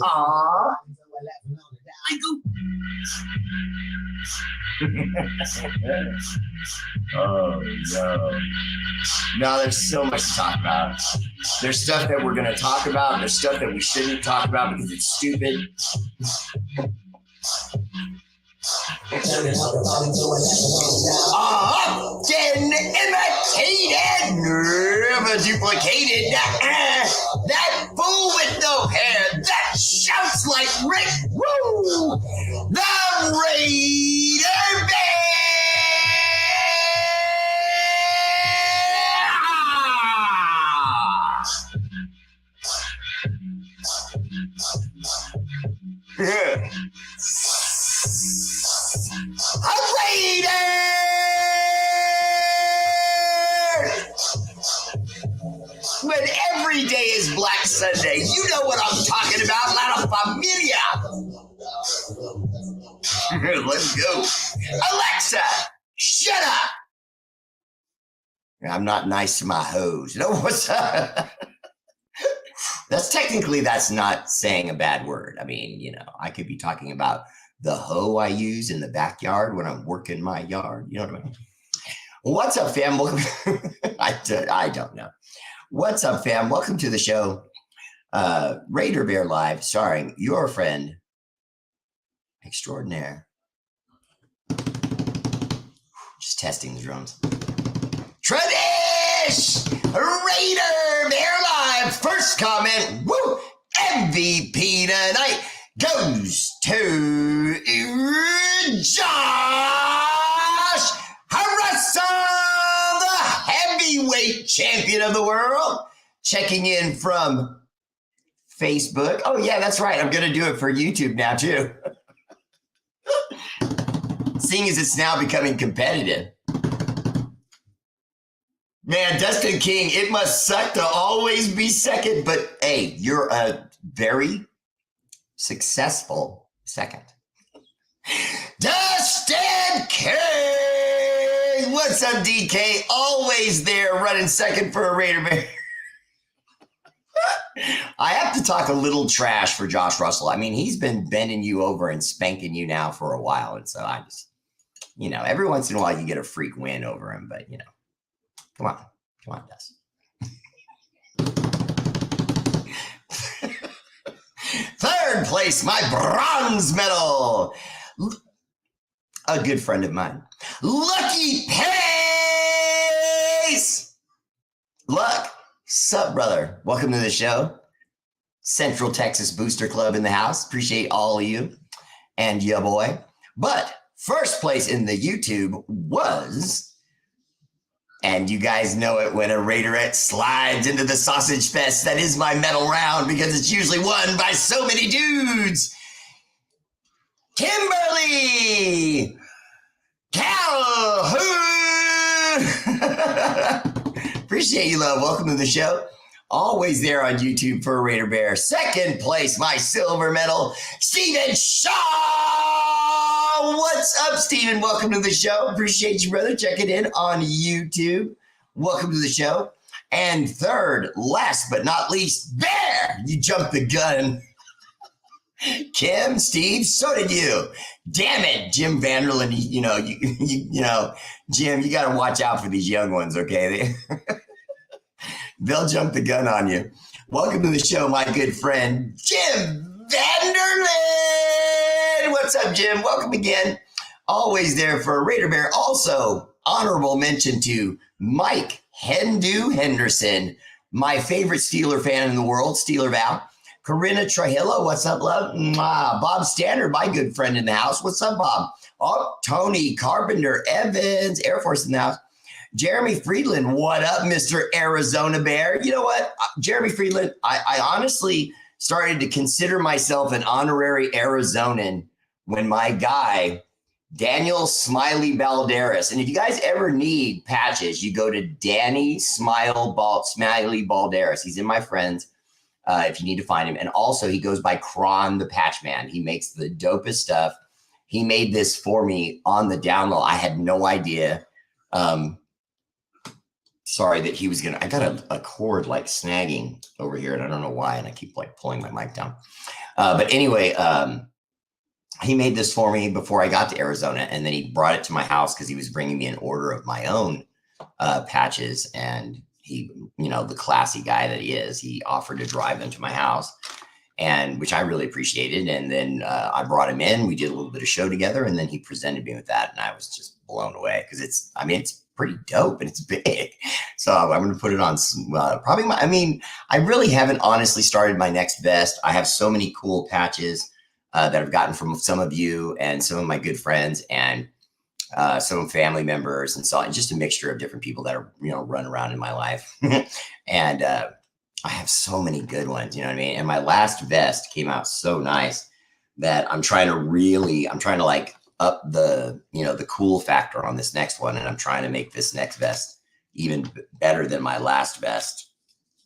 Aww. Oh, no. No, there's so much to talk about. There's stuff that we're going to talk about. There's stuff that we shouldn't talk about because it's stupid. Often imitated, never duplicated. That fool with no hair that shouts like Rick. Woo! The Raider Bear. Yeah. A Raider! When every day is Black Sunday, you know what I'm talking about, La Familia. Let's go. Alexa, shut up. I'm not nice to my hoes. You know what's up? That's not saying a bad word. I mean, you know, I could be talking about the hoe I use in the backyard when I'm working my yard. You know what I mean? What's up, fam? Welcome. I don't know. What's up, fam? Welcome to the show. R8R Bear Live, starring your friend extraordinaire. Just testing the drums. Tradish! R8R Bear Live. First comment. Woo! MVP tonight goes to Josh Harrison, the heavyweight champion of the world, checking in from Facebook. Oh, yeah, that's right. I'm going to do it for YouTube now, too. Seeing as it's now becoming competitive. Man, Dustin King, it must suck to always be second, but hey, you're a very successful second. Dustin King! What's up, DK? Always there running second for a R8R Bear. I have to talk a little trash for Josh Russell. I mean, he's been bending you over and spanking you now for a while. And so I just, you know, every once in a while you get a freak win over him, but you know, come on, Dustin. Third place, my bronze medal. A good friend of mine. Lucky Pace. Luck. Sup, brother? Welcome to the show. Central Texas Booster Club in the house. Appreciate all of you and ya boy. But first place in the YouTube was, and you guys know it when a Raiderette slides into the sausage fest. That is my medal round because it's usually won by so many dudes. Kimberly Calhoun. Appreciate you, love. Welcome to the show. Always there on YouTube for R8R Bear. Second place, my silver medal, Steven Shaw. What's up, Steven? Welcome to the show. Appreciate you, brother. Checking in on YouTube. Welcome to the show. And third, last but not least, Bear. You jumped the gun. Kim, Steve, so did you. Damn it, Jim Vanderland. You know, Jim, you got to watch out for these young ones, okay? They'll jump the gun on you. Welcome to the show, my good friend, Jim Vanderland. What's up, Jim? Welcome again. Always there for R8R Bear. Also, honorable mention to Mike Henderson, my favorite Steeler fan in the world, Steeler Val. Corinna Trujillo, what's up, love? Bob Standard, my good friend in the house. What's up, Bob? Oh, Tony Carpenter Evans, Air Force in the house. Jeremy Friedland, what up, Mr. Arizona Bear? You know what, Jeremy Friedland, I honestly started to consider myself an honorary Arizonan when my guy, Daniel Smiley Balderas. And if you guys ever need patches, you go to Danny Smiley Balderas. He's in my friends if you need to find him. And also he goes by Kron the Patch Man. He makes the dopest stuff. He made this for me on the down low. I had no idea. Sorry that he was gonna, I got a cord like snagging over here and I don't know why. And I keep like pulling my mic down. But anyway, he made this for me before I got to Arizona, and then he brought it to my house because he was bringing me an order of my own patches. And he, you know, the classy guy that he is, he offered to drive them to my house, and which I really appreciated. And then I brought him in. We did a little bit of show together, and then he presented me with that, and I was just blown away because it's, I mean, it's pretty dope and it's big. So I'm going to put it on probably my, I mean, I really haven't honestly started my next vest. I have so many cool patches that I've gotten from some of you and some of my good friends and some family members and so on, just a mixture of different people that are, you know, running around in my life. And I have so many good ones, you know what I mean? And my last vest came out so nice that I'm trying to like up the, you know, the cool factor on this next one. And I'm trying to make this next vest even better than my last vest.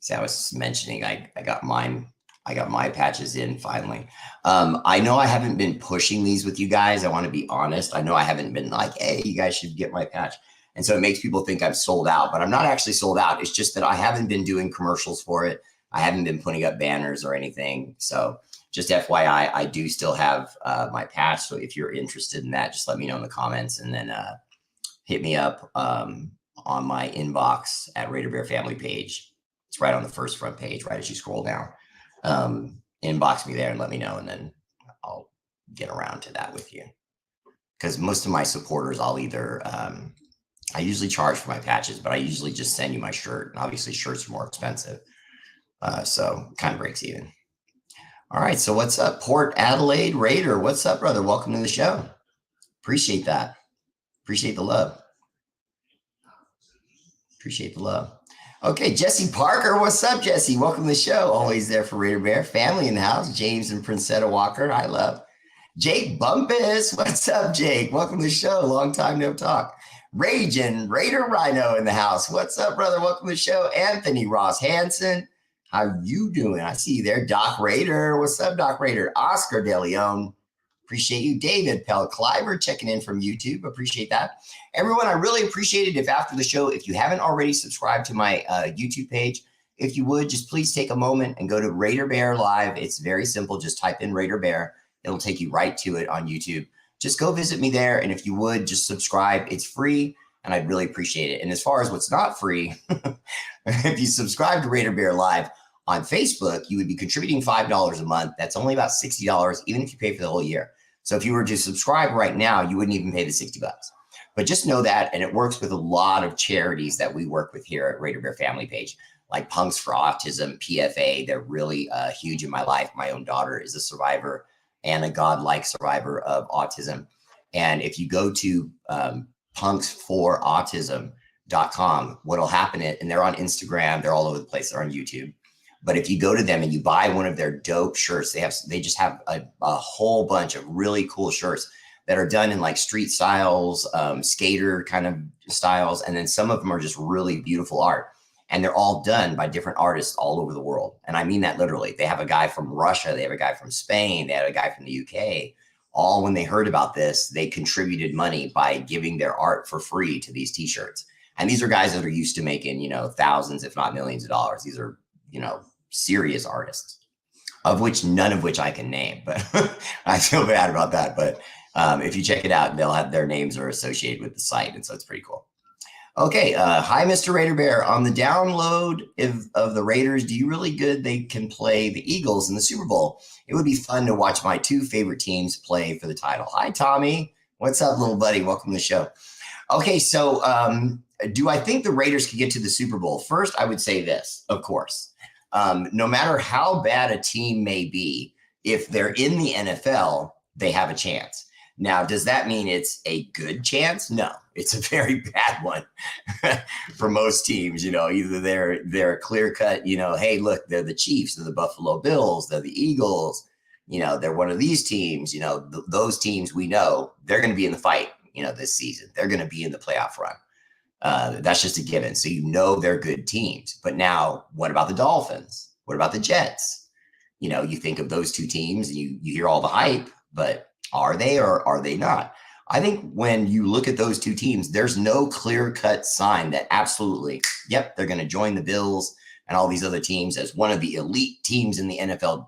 See, I was mentioning, I got mine. I got my patches in finally. I know I haven't been pushing these with you guys. I want to be honest. I know I haven't been like, hey, you guys should get my patch. And so it makes people think I'm sold out, but I'm not actually sold out. It's just that I haven't been doing commercials for it. I haven't been putting up banners or anything. So just FYI, I do still have my patch. So if you're interested in that, just let me know in the comments and then hit me up on my inbox at R8RBEAR family page. It's right on the first front page, right as you scroll down. Inbox me there and let me know, and then I'll get around to that with you. Because most of my supporters, I'll either, I usually charge for my patches, but I usually just send you my shirt. And obviously shirts are more expensive. So kind of breaks even. All right. So what's up, Port Adelaide Raider? What's up, brother? Welcome to the show. Appreciate that. Appreciate the love. Appreciate the love. Okay, Jesse Parker, what's up, Jesse? Welcome to the show. Always there for R8RBEAR. Family in the house. James and Princetta Walker, I love. Jake Bumpus, what's up, Jake? Welcome to the show. Long time no talk. Raging Raider Rhino in the house. What's up, brother? Welcome to the show. Anthony Ross Hansen, how you doing? I see you there. Doc Raider, what's up, Doc Raider? Oscar De Leon, appreciate you. David Pell Cliver checking in from YouTube. Appreciate that. Everyone, I really appreciate it if after the show, if you haven't already subscribed to my YouTube page, if you would, just please take a moment and go to R8RBEAR Live. It's very simple. Just type in R8RBEAR. It'll take you right to it on YouTube. Just go visit me there. And if you would, just subscribe. It's free, and I'd really appreciate it. And as far as what's not free, if you subscribe to R8RBEAR Live on Facebook, you would be contributing $5 a month. That's only about $60, even if you pay for the whole year. So if you were to subscribe right now, you wouldn't even pay the $60. But just know that, and it works with a lot of charities that we work with here at R8RBEAR Family Page, like Punks for Autism, PFA. They're really huge in my life. My own daughter is a survivor and a godlike survivor of autism. And if you go to punksforautism.com, what'll happen, and they're on Instagram, they're all over the place, they're on YouTube. But if you go to them and you buy one of their dope shirts, they just have a whole bunch of really cool shirts that are done in like street styles, skater kind of styles. And then some of them are just really beautiful art. And they're all done by different artists all over the world. And I mean that literally. They have a guy from Russia. They have a guy from Spain. They have a guy from the UK. All when they heard about this, they contributed money by giving their art for free to these t-shirts. And these are guys that are used to making, you know, thousands, if not millions of dollars. These are, you know, serious artists, of which none of which I can name, but I feel bad about that. But if you check it out, they'll have their names are associated with the site. And so it's pretty cool. Okay. Hi, Mr. R8RBEAR. On the download of the Raiders, do you really good they can play the Eagles in the Super Bowl? It would be fun to watch my two favorite teams play for the title. Hi, Tommy. What's up, little buddy? Welcome to the show. Okay. So do I think the Raiders could get to the Super Bowl? First, I would say this, of course. No matter how bad a team may be, if they're in the NFL, they have a chance. Now, does that mean it's a good chance? No, It's a very bad one for most teams. Either they're clear cut. Hey, look, they're the Chiefs, they're the Buffalo Bills, they're the Eagles. They're one of these teams. Those teams we know they're going to be in the fight. This season they're going to be in the playoff run. That's just a given. So they're good teams. But now, what about the Dolphins? What about the Jets? You think of those two teams, and you hear all the hype, but are they or are they not? I think when you look at those two teams, there's no clear-cut sign that absolutely, yep, they're going to join the Bills and all these other teams as one of the elite teams in the NFL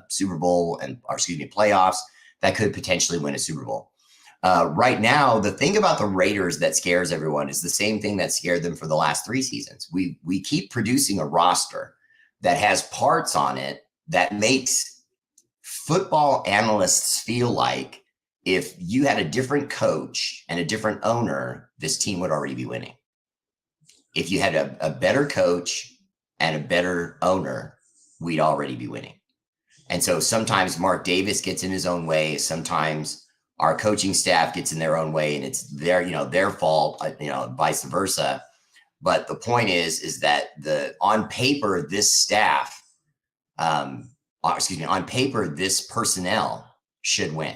Super Bowl playoffs that could potentially win a Super Bowl. Right now, the thing about the Raiders that scares everyone is the same thing that scared them for the last 3 seasons. We keep producing a roster that has parts on it that makes football analysts feel like if you had a different coach and a different owner, this team would already be winning. If you had a better coach and a better owner, we'd already be winning. And so sometimes Mark Davis gets in his own way. Sometimes our coaching staff gets in their own way, and it's their fault, vice versa. But the point is that on paper, this staff, on paper, this personnel should win.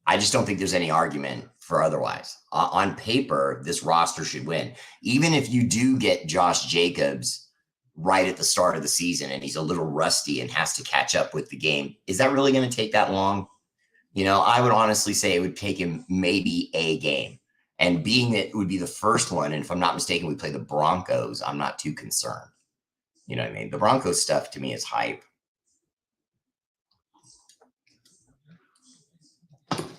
I just don't think there's any argument for otherwise. On paper, this roster should win. Even if you do get Josh Jacobs right at the start of the season and he's a little rusty and has to catch up with the game, is that really going to take that long? I would honestly say it would take him maybe a game. And being that it would be the first one, and if I'm not mistaken, we play the Broncos, I'm not too concerned. You know what I mean? The Broncos stuff to me is hype.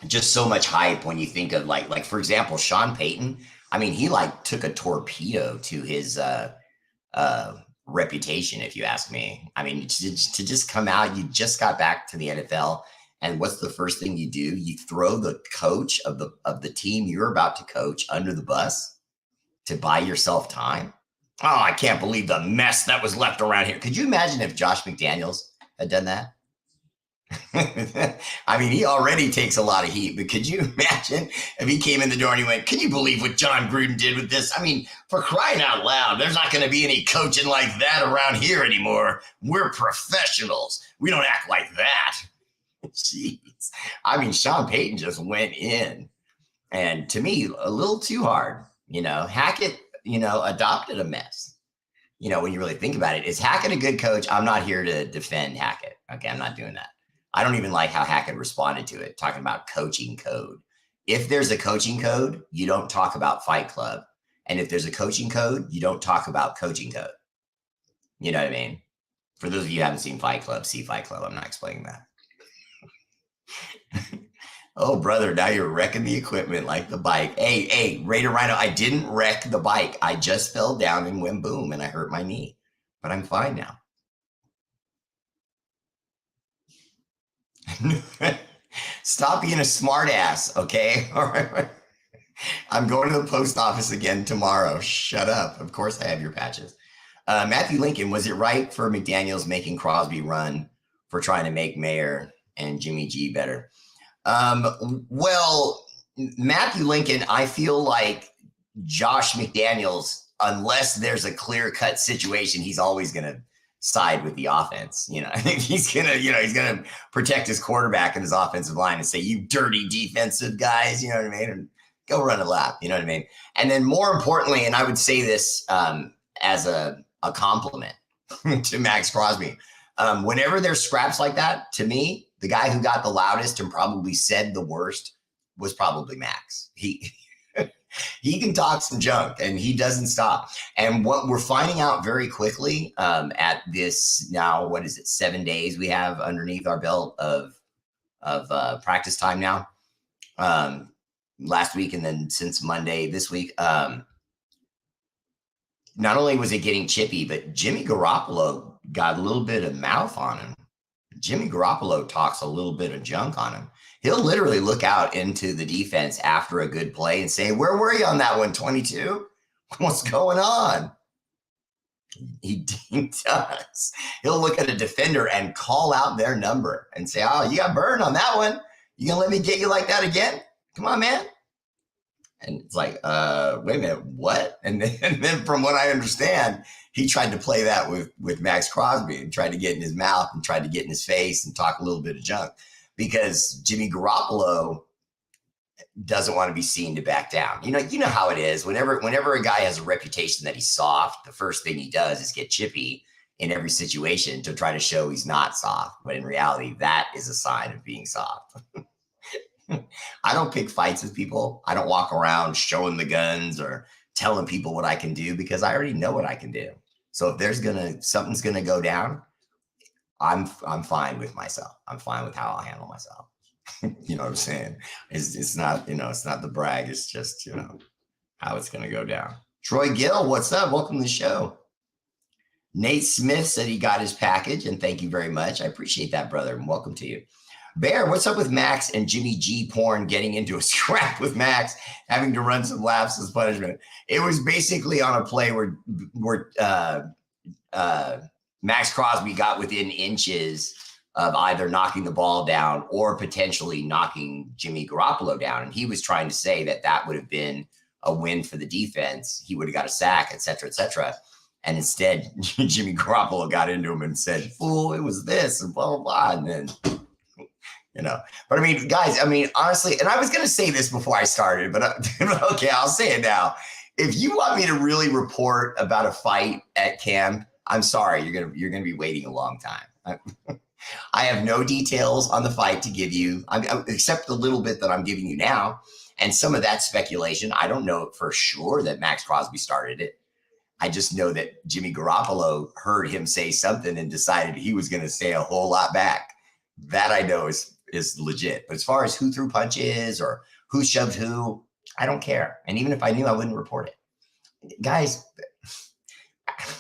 Just so much hype when you think of like for example, Sean Payton. I mean, he took a torpedo to his reputation, if you ask me. I mean, to just come out, you just got back to the NFL, and what's the first thing you do? You throw the coach of the team you're about to coach under the bus to buy yourself time. Oh, I can't believe the mess that was left around here. Could you imagine if Josh McDaniels had done that? I mean, he already takes a lot of heat, but could you imagine if he came in the door and he went, can you believe what John Gruden did with this? I mean, for crying out loud, there's not going to be any coaching like that around here anymore. We're professionals. We don't act like that. Jeez. I mean, Sean Payton just went in, and to me, a little too hard. Hackett, adopted a mess. When you really think about it, is Hackett a good coach? I'm not here to defend Hackett. Okay, I'm not doing that. I don't even like how Hackett responded to it, talking about coaching code. If there's a coaching code, you don't talk about Fight Club. And if there's a coaching code, you don't talk about coaching code. You know what I mean? For those of you who haven't seen Fight Club, see Fight Club. I'm not explaining that. Oh, brother, now you're wrecking the equipment like the bike. Hey, Raider Rhino, I didn't wreck the bike. I just fell down and went boom, and I hurt my knee. But I'm fine now. Stop being a smart ass, okay? All right. I'm going to the post office again tomorrow. Shut up. Of course I have your patches. Matthew Lincoln, was it right for McDaniels making Crosby run for trying to make Mayer and Jimmy G better? Well, Matthew Lincoln, I feel like Josh McDaniels, unless there's a clear-cut situation, he's always going to side with the offense. I think he's gonna protect his quarterback and his offensive line and say, you dirty defensive guys, you know what I mean? And go run a lap, you know what I mean? And then more importantly, and I would say this as a compliment to Max Crosby, whenever there's scraps like that, to me, the guy who got the loudest and probably said the worst was probably Max. He can talk some junk, and he doesn't stop. And what we're finding out very quickly at this now, 7 days we have underneath our belt of practice time now, last week and then since Monday this week. Not only was it getting chippy, but Jimmy Garoppolo got a little bit of mouth on him. Jimmy Garoppolo talks a little bit of junk on him. He'll literally look out into the defense after a good play and say, where were you on that one, 22? What's going on? He does. He'll look at a defender and call out their number and say, oh, you got burned on that one. You gonna let me get you like that again? Come on, man. And it's like, wait a minute, what? And then from what I understand, he tried to play that with Max Crosby and tried to get in his mouth and tried to get in his face and talk a little bit of junk because Jimmy Garoppolo doesn't want to be seen to back down. You know how it is. Whenever a guy has a reputation that he's soft, the first thing he does is get chippy in every situation to try to show he's not soft. But in reality, that is a sign of being soft. I don't pick fights with people. I don't walk around showing the guns or telling people what I can do because I already know what I can do. So if something's gonna go down, I'm fine with myself. I'm fine with how I'll handle myself. You know what I'm saying? It's not, it's not the brag. It's just, how it's going to go down. Troy Gill, what's up? Welcome to the show. Nate Smith said he got his package, and thank you very much. I appreciate that, brother, and welcome to you. Bear, what's up with Max and Jimmy G porn getting into a scrap with Max, having to run some laps as punishment? It was basically on a play where Max Crosby got within inches of either knocking the ball down or potentially knocking Jimmy Garoppolo down. And he was trying to say that would have been a win for the defense. He would have got a sack, et cetera, et cetera. And instead, Jimmy Garoppolo got into him and said, fool, it was this and blah, blah, blah. And then, but I mean, guys, honestly, and I was going to say this before I started, but okay, I'll say it now. If you want me to really report about a fight at camp, I'm sorry, you're going to be waiting a long time. I have no details on the fight to give you, except the little bit that I'm giving you now. And some of that speculation, I don't know for sure that Max Crosby started it. I just know that Jimmy Garoppolo heard him say something and decided he was going to say a whole lot back. That I know is legit. But as far as who threw punches or who shoved who, I don't care. And even if I knew, I wouldn't report it. Guys,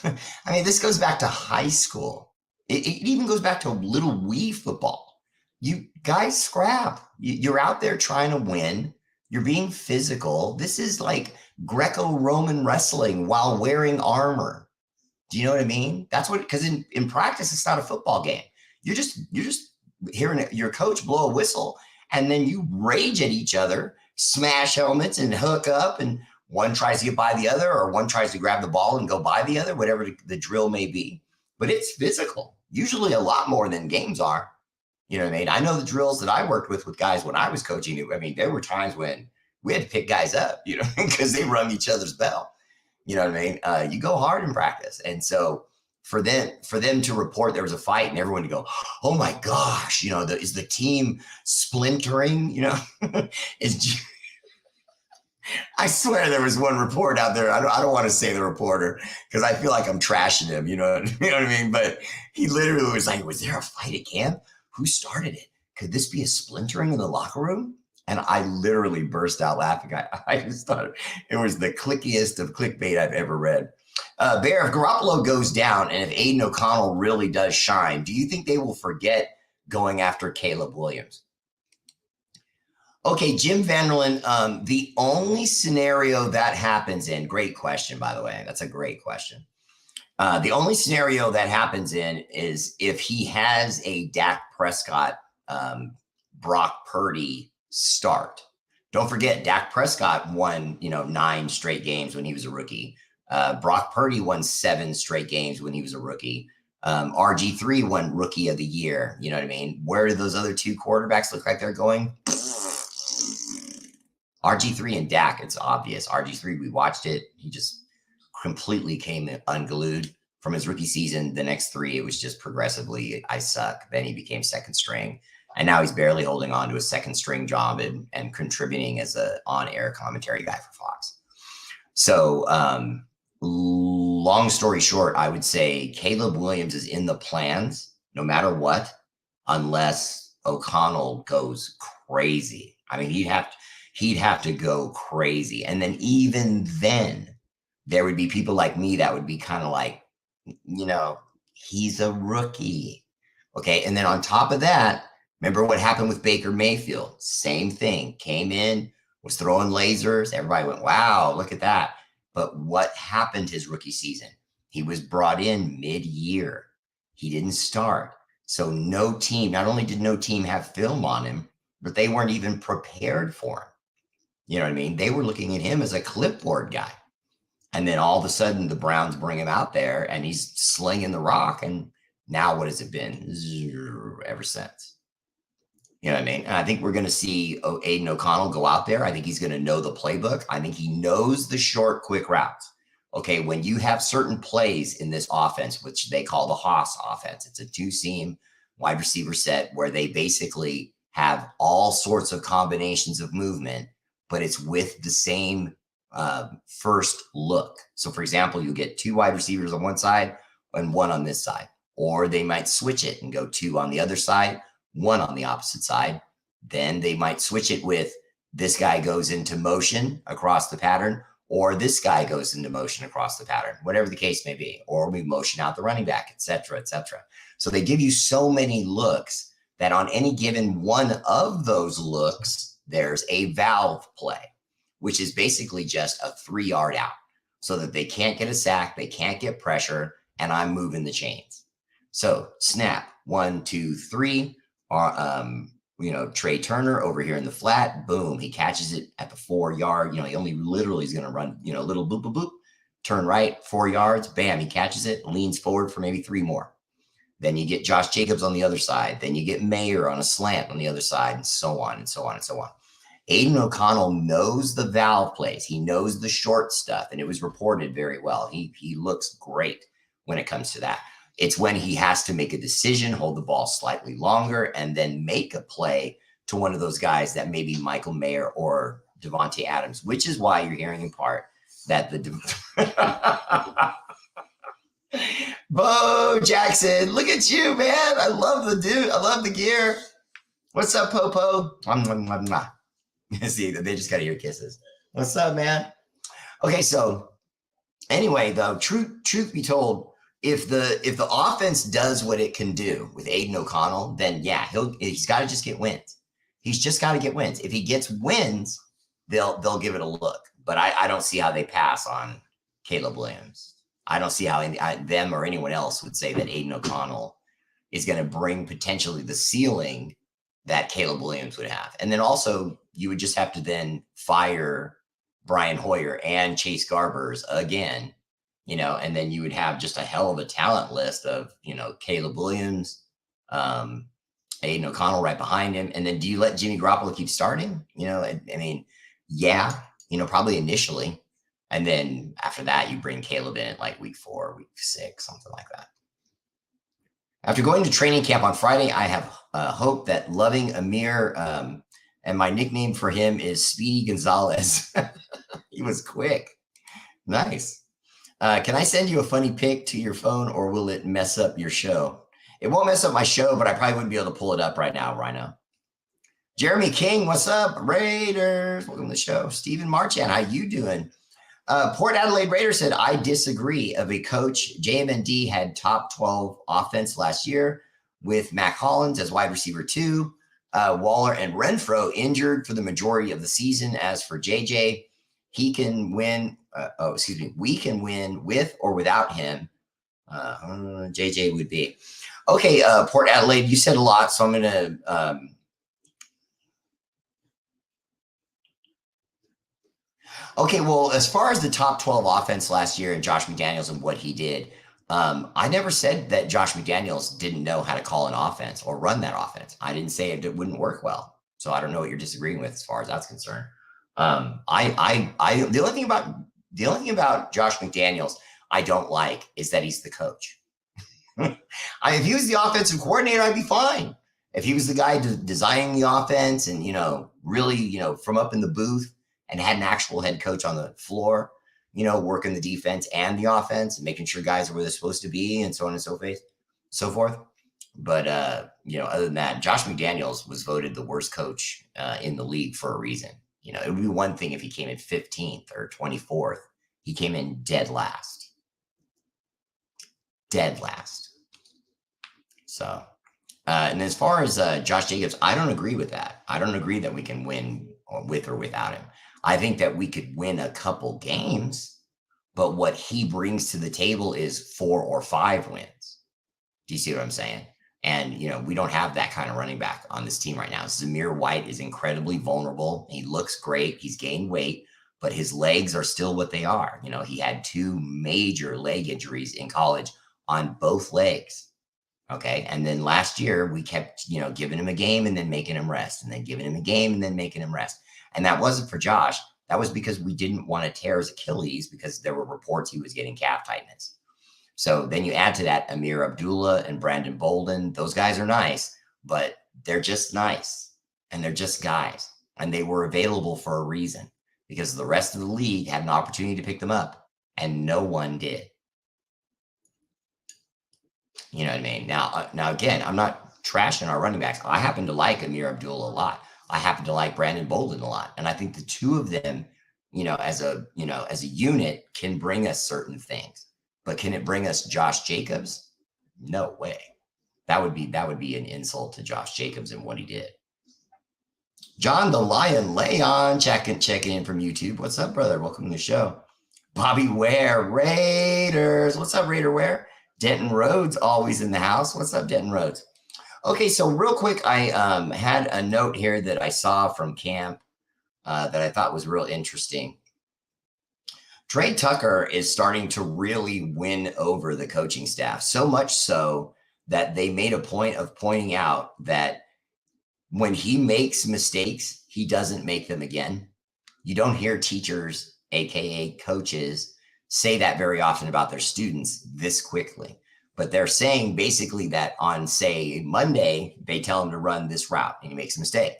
this goes back to high school. It even goes back to little wee football. You guys scrap. You're out there trying to win. You're being physical. This is like Greco-Roman wrestling while wearing armor. Do you know what I mean? That's what, because in practice, it's not a football game. You're just hearing your coach blow a whistle, and then you rage at each other, smash helmets and hook up, and one tries to get by the other, or one tries to grab the ball and go by the other, whatever the drill may be. But it's physical. Usually a lot more than games are. You know what I mean? I know the drills that I worked with guys when I was coaching. There were times when we had to pick guys up, because they rung each other's bell. You know what I mean? You go hard in practice. And so for them to report there was a fight and everyone to go, oh my gosh, is the team splintering? I swear there was one report out there. I don't want to say the reporter because I feel like I'm trashing him. You know what I mean? But he literally was like, was there a fight at camp? Who started it? Could this be a splintering in the locker room? And I literally burst out laughing. I just thought it was the clickiest of clickbait I've ever read. Bear, if Garoppolo goes down and if Aiden O'Connell really does shine, do you think they will forget going after Caleb Williams? Okay, Jim Vanderland, the only scenario that happens in, great question, by the way. That's a great question. The only scenario that happens in is if he has a Dak Prescott, Brock Purdy start. Don't forget, Dak Prescott won, 9 straight games when he was a rookie. Brock Purdy won 7 straight games when he was a rookie. RG3 won Rookie of the Year. You know what I mean? Where do those other 2 quarterbacks look like they're going? RG3 and Dak, it's obvious. RG3, we watched it. He just completely came unglued from his rookie season. The next 3, it was just progressively, I suck. Then he became second string. And now he's barely holding on to a second string job and contributing as an on-air commentary guy for Fox. So long story short, I would say Caleb Williams is in the plans no matter what, unless O'Connell goes crazy. He'd have to go crazy. And then even then, there would be people like me that would be kind of like, he's a rookie. Okay. And then on top of that, remember what happened with Baker Mayfield? Same thing. Came in, was throwing lasers. Everybody went, wow, look at that. But what happened his rookie season? He was brought in mid-year. He didn't start. So no team, not only did no team have film on him, but they weren't even prepared for him. You know what I mean? They were looking at him as a clipboard guy. And then all of a sudden the Browns bring him out there and he's slinging the rock. And now what has it been ever since? You know what I mean? And I think we're going to see Aiden O'Connell go out there. I think he's going to know the playbook. I think he knows the short, quick routes. Okay, when you have certain plays in this offense, which they call the Haas offense, it's a two-seam wide receiver set where they basically have all sorts of combinations of movement, but it's with the same first look. So, for example, you get two wide receivers on one side and one on this side, or they might switch it and go two on the other side, one on the opposite side. Then they might switch it with this guy goes into motion across the pattern, or this guy goes into motion across the pattern, whatever the case may be, or we motion out the running back, et cetera, et cetera. So they give you so many looks that on any given one of those looks, there's a valve play, which is basically just a 3-yard out so that they can't get a sack, they can't get pressure, and I'm moving the chains. So snap, 1, 2, 3, Trey Turner over here in the flat, boom, he catches it at the 4-yard. He only literally is going to run, little boop, boop, boop, turn right, 4 yards, bam, he catches it, leans forward for maybe 3 more. Then you get Josh Jacobs on the other side. Then you get Mayer on a slant on the other side, and so on and so on and so on. Aiden O'Connell knows the valve plays. He knows the short stuff, and it was reported very well. He looks great when it comes to that. It's when he has to make a decision, hold the ball slightly longer, and then make a play to one of those guys that maybe Michael Mayer or Devontae Adams, which is why you're hearing in part that Bo Jackson, look at you, man. I love the dude. I love the gear. What's up, Popo? See, they just got to hear kisses. What's up, man? Okay, so anyway, though, truth be told, if the offense does what it can do with Aiden O'Connell, then yeah, he's got to just get wins. He's just got to get wins. If he gets wins, they'll give it a look. But I don't see how they pass on Caleb Williams. I don't see how them or anyone else would say that Aiden O'Connell is going to bring potentially the ceiling that Caleb Williams would have. And then also you would just have to then fire Brian Hoyer and Chase Garbers again, and then you would have just a hell of a talent list of, Caleb Williams, Aiden O'Connell right behind him. And then do you let Jimmy Garoppolo keep starting? Yeah, probably initially. And then after that, you bring Caleb in at like week 4, week 6, something like that. After going to training camp on Friday, I have hope that loving Amir, and my nickname for him is Speedy Gonzalez. He was quick. Nice. Can I send you a funny pic to your phone, or will it mess up your show? It won't mess up my show, but I probably wouldn't be able to pull it up right now, Rhino. Jeremy King, what's up? Raiders, welcome to the show. Steven Marchand, how you doing? Port Adelaide Raiders said, I disagree. Of a coach, JMND had top 12 offense last year with Mac Hollins as wide receiver 2. Waller and Renfro injured for the majority of the season. As for JJ, he can win. We can win with or without him. JJ would be. Okay, Port Adelaide, you said a lot, so I'm going to okay, well, as far as the top 12 offense last year and Josh McDaniels and what he did, I never said that Josh McDaniels didn't know how to call an offense or run that offense. I didn't say it wouldn't work well. So I don't know what you're disagreeing with as far as that's concerned. The only thing about Josh McDaniels I don't like is that he's the coach. If he was the offensive coordinator, I'd be fine. If he was the guy designing the offense and, really, from up in the booth and had an actual head coach on the floor, working the defense and the offense and making sure guys are where they're supposed to be and so on and so forth. But, other than that, Josh McDaniels was voted the worst coach in the league for a reason. It would be one thing if he came in 15th or 24th. He came in dead last. So, and as far as Josh Jacobs, I don't agree with that. I don't agree that we can win with or without him. I think that we could win a couple games, but what he brings to the table is 4 or 5 wins. Do you see what I'm saying? And, we don't have that kind of running back on this team right now. Zamir White is incredibly vulnerable. He looks great. He's gained weight, but his legs are still what they are. He had 2 major leg injuries in college on both legs. Okay. And then last year we kept, giving him a game and then making him rest, and then giving him a game and then making him rest. And that wasn't for Josh. That was because we didn't want to tear his Achilles, because there were reports he was getting calf tightness. So then you add to that Amir Abdullah and Brandon Bolden. Those guys are nice, but they're just nice, and they're just guys. And they were available for a reason, because the rest of the league had an opportunity to pick them up, and no one did. You know what I mean? Now again, I'm not trashing our running backs. I happen to like Amir Abdullah a lot. I happen to like Brandon Bolden a lot. And I think the 2 of them, as a unit, can bring us certain things. But can it bring us Josh Jacobs? No way. That would be an insult to Josh Jacobs and what he did. John the Lion Leon checking in from YouTube. What's up, brother? Welcome to the show. Bobby Ware, Raiders. What's up, Raider Ware? Denton Rhodes always in the house. What's up, Denton Rhodes? Okay, so real quick, I had a note here that I saw from camp that I thought was real interesting. Trey Tucker is starting to really win over the coaching staff, so much so that they made a point of pointing out that when he makes mistakes, he doesn't make them again. You don't hear teachers, aka coaches, say that very often about their students this quickly. But they're saying basically that on, say, Monday, they tell him to run this route and he makes a mistake.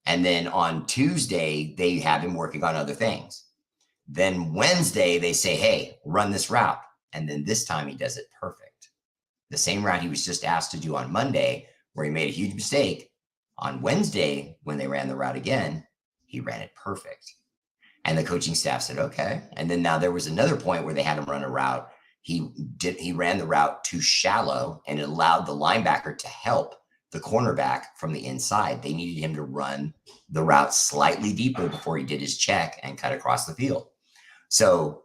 And then on Tuesday, they have him working on other things. Then Wednesday, they say, hey, run this route. And then this time he does it perfect. The same route he was just asked to do on Monday, where he made a huge mistake. On Wednesday, when they ran the route again, he ran it perfect. And the coaching staff said, okay. And then now there was another point where they had him run a route. He ran the route too shallow, and it allowed the linebacker to help the cornerback from the inside. They needed him to run the route slightly deeper before he did his check and cut across the field. So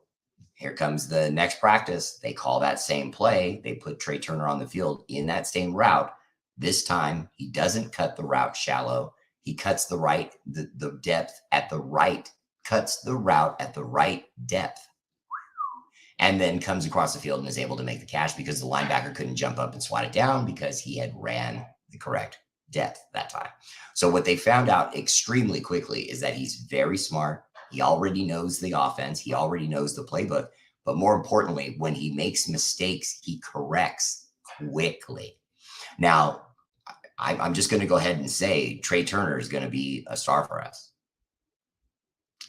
here comes the next practice. They call that same play. They put Trey Turner on the field in that same route. This time, he doesn't cut the route shallow. He cuts the depth at the right, cuts the route at the right depth, and then comes across the field and is able to make the catch because the linebacker couldn't jump up and swat it down because he had ran the correct depth that time. So what they found out extremely quickly is that he's very smart. He already knows the offense. He already knows the playbook. But more importantly, when he makes mistakes, he corrects quickly. Now, I'm just going to go ahead and say Trey Turner is going to be a star for us.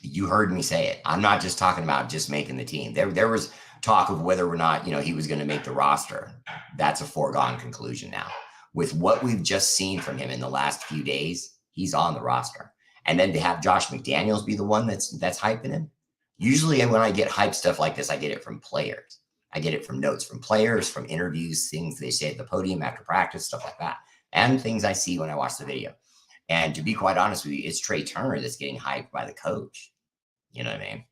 You heard me say it. I'm not just talking about just making the team. There was talk of whether or not, he was going to make the roster. That's a foregone conclusion now. With what we've just seen from him in the last few days, he's on the roster. And then to have Josh McDaniels be the one that's hyping him. Usually when I get hype stuff like this, I get it from players. I get it from notes from players, from interviews, things they say at the podium after practice, stuff like that, and things I see when I watch the video. And to be quite honest with you, it's Trey Turner that's getting hyped by the coach. You know what I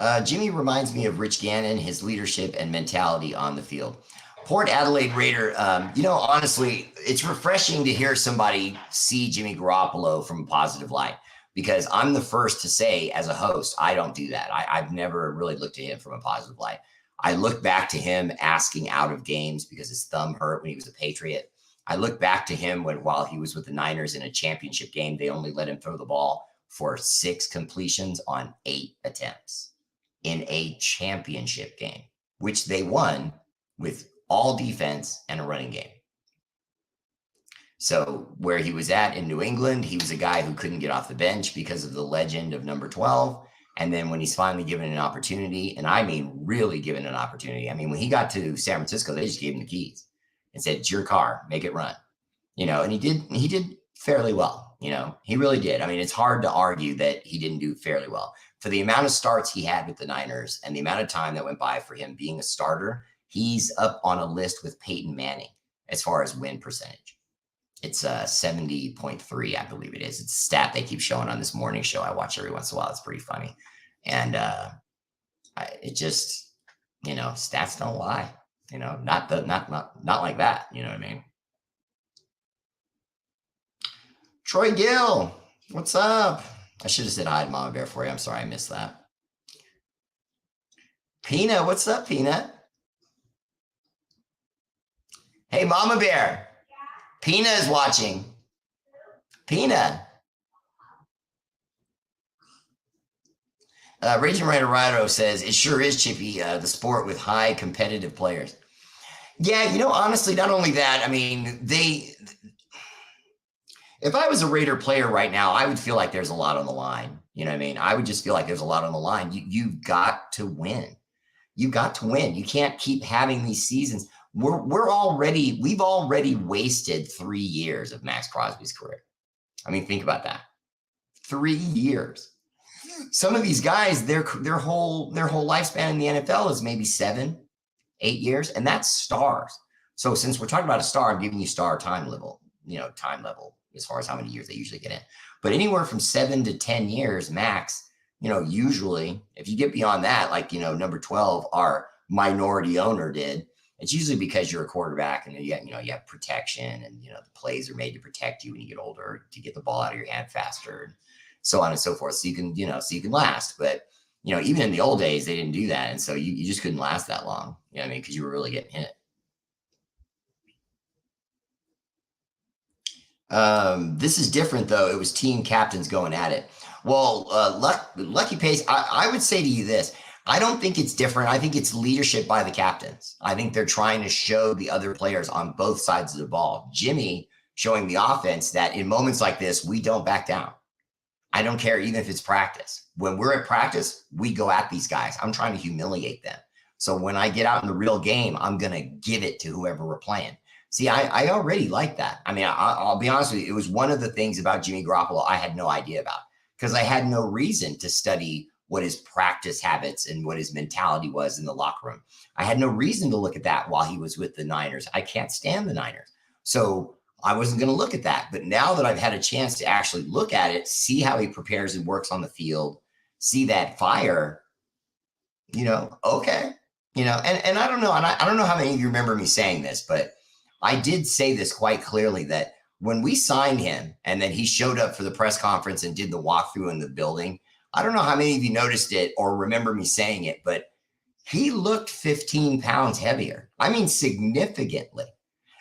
mean? Jimmy reminds me of Rich Gannon, his leadership and mentality on the field. Port Adelaide Raider, honestly, it's refreshing to hear somebody see Jimmy Garoppolo from a positive light, because I'm the first to say, as a host, I don't do that. I've never really looked at him from a positive light. I look back to him asking out of games because his thumb hurt when he was a Patriot. I look back to him while he was with the Niners in a championship game, they only let him throw the ball for 6 completions on 8 attempts in a championship game, which they won with all defense and a running game. So where he was at in New England, he was a guy who couldn't get off the bench because of the legend of number 12. And then when he's finally given an opportunity, and I mean really given an opportunity, I mean, when he got to San Francisco, they just gave him the keys and said, it's your car, make it run. And he did fairly well. He really did. I mean, it's hard to argue that he didn't do fairly well. For the amount of starts he had with the Niners and the amount of time that went by for him being a starter, he's up on a list with Peyton Manning as far as win percentage. It's 70.3, I believe it is. It's a stat they keep showing on this morning show I watch every once in a while. It's pretty funny. And it just, stats don't lie. You know, not like that. You know what I mean? Troy Gill, what's up? I should have said hi to Mama Bear for you. I'm sorry I missed that. Peanut, what's up, Peanut? Hey, Mama Bear. Peanut is watching. Peanut. Raging Rider Rido says, it sure is, Chippy, the sport with high competitive players. Yeah, you know, honestly, not only that, I mean, if I was a Raider player right now, I would feel like there's a lot on the line. You know what I mean? I would just feel like there's a lot on the line. You've got to win. You got to win. You can't keep having these seasons. We've already wasted 3 years of Max Crosby's career. I mean, think about that. 3 years. Some of these guys, their whole lifespan in the NFL is maybe 7, 8 years, and that's stars. So since we're talking about a star, I'm giving you star time level as far as how many years they usually get in. But anywhere from 7 to 10 years max, you know, usually if you get beyond that, like, you know, number 12, our minority owner did, it's usually because you're a quarterback and you have protection, and, you know, the plays are made to protect you when you get older, to get the ball out of your hand faster, and so on and so forth. So you can last. But, you know, even in the old days, they didn't do that. And so you just couldn't last that long. You know what I mean? Because you were really getting hit. This is different, though. It was team captains going at it. Well, Lucky Pace, I would say to you this. I don't think it's different. I think it's leadership by the captains. I think they're trying to show the other players on both sides of the ball. Jimmy showing the offense that in moments like this, we don't back down. I don't care even if it's practice. When we're at practice, we go at these guys. I'm trying to humiliate them. So when I get out in the real game, I'm going to give it to whoever we're playing. See, I already like that. I mean, I'll be honest with you. It was one of the things about Jimmy Garoppolo I had no idea about, because I had no reason to study what his practice habits and what his mentality was in the locker room. I had no reason to look at that while he was with the Niners. I can't stand the Niners. So I wasn't going to look at that. But now that I've had a chance to actually look at it, see how he prepares and works on the field, see that fire, you know, okay. You know, and I don't know. And I don't know how many of you remember me saying this, but I did say this quite clearly, that when we signed him and then he showed up for the press conference and did the walkthrough in the building, I don't know how many of you noticed it or remember me saying it, but he looked 15 pounds heavier. I mean, significantly.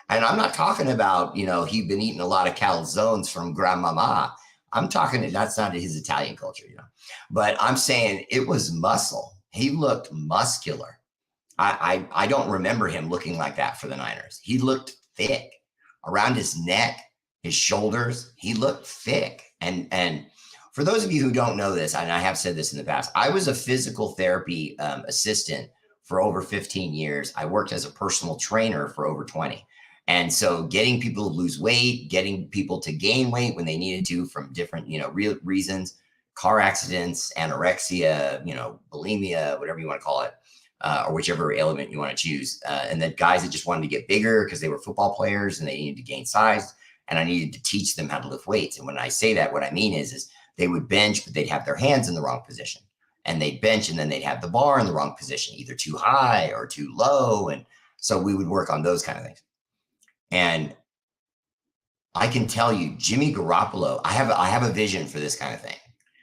And I'm not talking about, you know, he'd been eating a lot of calzones from grandmama. I'm talking, that's not his Italian culture, you know, but I'm saying it was muscle. He looked muscular. I don't remember him looking like that for the Niners. He looked thick around his neck, his shoulders. He looked thick. And for those of you who don't know this, and I have said this in the past, I was a physical therapy assistant for over 15 years. I worked as a personal trainer for over 20. And so getting people to lose weight, getting people to gain weight when they needed to from different, you know, real reasons, car accidents, anorexia, you know, bulimia, whatever you want to call it, or whichever ailment you want to choose. And then guys that just wanted to get bigger because they were football players and they needed to gain size. And I needed to teach them how to lift weights. And when I say that, what I mean is they would bench, but they'd have their hands in the wrong position. And they'd bench and then they'd have the bar in the wrong position, either too high or too low. And so we would work on those kind of things. And I can tell you, Jimmy Garoppolo, I have a vision for this kind of thing.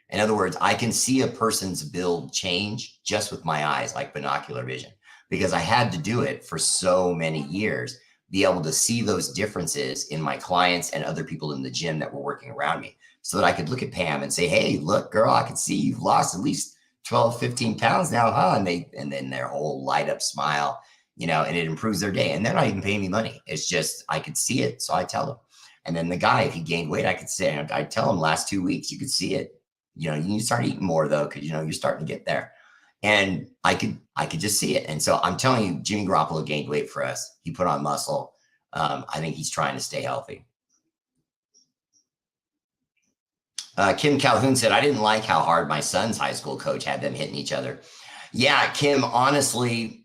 In other words, I can see a person's build change just with my eyes, like binocular vision, because I had to do it for so many years, be able to see those differences in my clients and other people in the gym that were working around me, so that I could look at Pam and say, hey, look, girl, I can see you've lost at least 12, 15 pounds now, huh? And then their whole light up smile, you know, and it improves their day. And they're not even paying me money. It's just, I could see it. So I tell them. And then the guy, if he gained weight, I could say, I tell him last 2 weeks, you could see it. You know, you need to start eating more though, because, you know, you're starting to get there. And I could just see it. And so I'm telling you, Jimmy Garoppolo gained weight for us. He put on muscle. I think he's trying to stay healthy. Kim Calhoun said, I didn't like how hard my son's high school coach had them hitting each other. Yeah, Kim, honestly,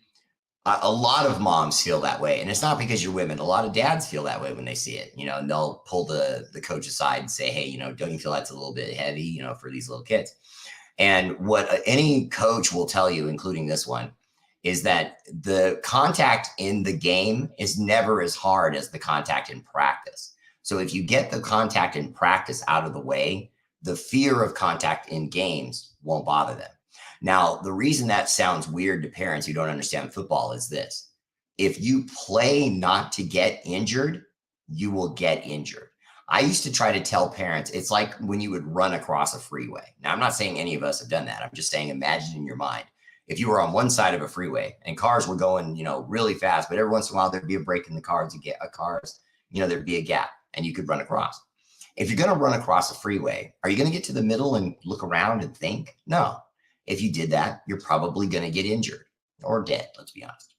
a lot of moms feel that way. And it's not because you're women. A lot of dads feel that way when they see it, you know, and they'll pull the coach aside and say, hey, you know, don't you feel that's a little bit heavy, you know, for these little kids? And what any coach will tell you, including this one, is that the contact in the game is never as hard as the contact in practice. So if you get the contact in practice out of the way, the fear of contact in games won't bother them. Now, the reason that sounds weird to parents who don't understand football is this. If you play not to get injured, you will get injured. I used to try to tell parents, it's like when you would run across a freeway. Now, I'm not saying any of us have done that. I'm just saying, imagine in your mind, if you were on one side of a freeway and cars were going, really fast, but every once in a while there'd be a break in the cars, there'd be a gap and you could run across. If you're going to run across a freeway, are you going to get to the middle and look around and think? No. If you did that, you're probably going to get injured or dead, let's be honest.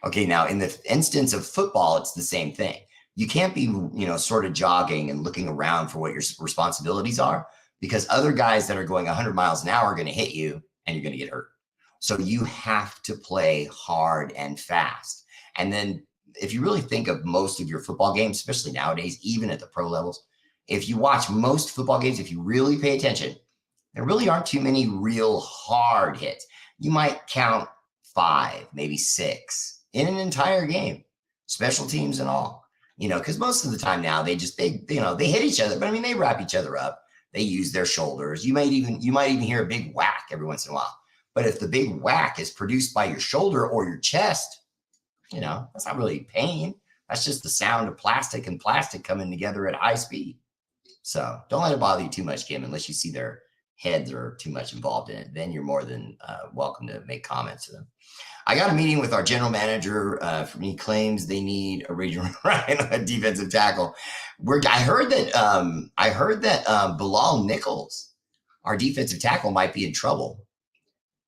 Okay, now in the instance of football, it's the same thing. You can't be, sort of jogging and looking around for what your responsibilities are, because other guys that are going 100 miles an hour are going to hit you and you're going to get hurt. So you have to play hard and fast. And then if you really think of most of your football games, especially nowadays, even at the pro levels, if you watch most football games, if you really pay attention, there really aren't too many real hard hits. You might count 5, maybe 6 in an entire game, special teams and all, because most of the time now they hit each other, but they wrap each other up. They use their shoulders. You might even hear a big whack every once in a while. But if the big whack is produced by your shoulder or your chest, that's not really pain. That's just the sound of plastic and plastic coming together at high speed. So don't let it bother you too much, Kim, unless you see their heads are too much involved in it. Then you're more than welcome to make comments to them. I got a meeting with our general manager. He claims they need a regional defensive tackle. I heard that Bilal Nichols, our defensive tackle, might be in trouble.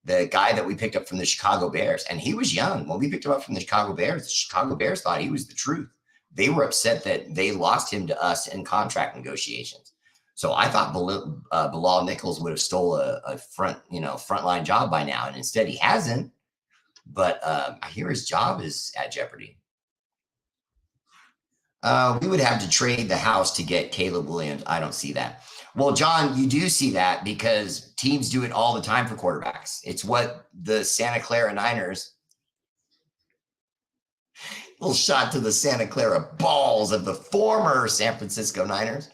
The guy that we picked up from the Chicago Bears, and he was young. When we picked him up from the Chicago Bears thought he was the truth. They were upset that they lost him to us in contract negotiations. So I thought Bilal Nichols would have stole a frontline job by now, and instead he hasn't. But I hear his job is at jeopardy. We would have to trade the house to get Caleb Williams. I don't see that. Well, John, you do see that because teams do it all the time for quarterbacks. It's what the Santa Clara Niners, little shot to the Santa Clara balls of the former San Francisco Niners.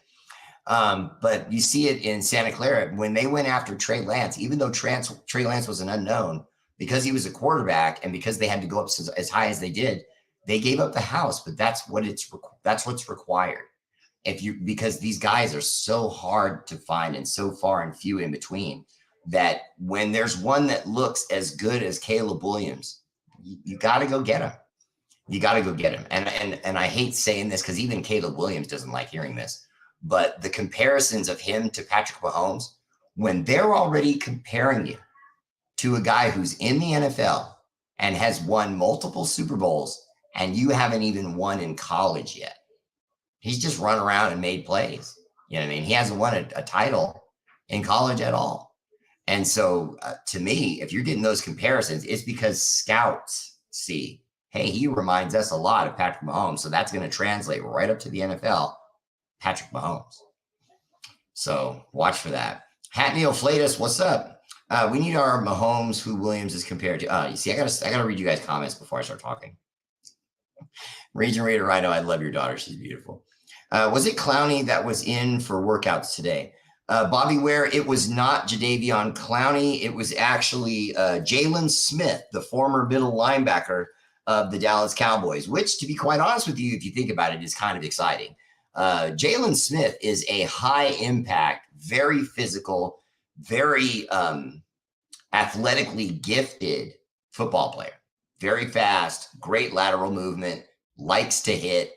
But you see it in Santa Clara when they went after Trey Lance, even though Trey Lance was an unknown, because he was a quarterback and because they had to go up as high as they did, they gave up the house. But that's what's required. Because these guys are so hard to find and so far and few in between, that when there's one that looks as good as Caleb Williams, you got to go get him. You got to go get him. And I hate saying this because even Caleb Williams doesn't like hearing this, but the comparisons of him to Patrick Mahomes, when they're already comparing you to a guy who's in the NFL and has won multiple Super Bowls, and you haven't even won in college yet. He's just run around and made plays. You know what I mean? He hasn't won a title in college at all. And so to me, if you're getting those comparisons, it's because scouts see, hey, he reminds us a lot of Patrick Mahomes. So that's going to translate right up to the NFL, Patrick Mahomes. So watch for that. Hatney Flatus, what's up? We need our Mahomes, who Williams is compared to. You see, I gotta read you guys' comments before I start talking. Region Raider Rhino, I love your daughter. She's beautiful. Was it Clowney that was in for workouts today? Bobby Ware, it was not Jadeveon Clowney. It was actually Jalen Smith, the former middle linebacker of the Dallas Cowboys, which, to be quite honest with you, if you think about it, is kind of exciting. Jalen Smith is a high impact, very physical, very athletically gifted football player. Very fast, great lateral movement, likes to hit.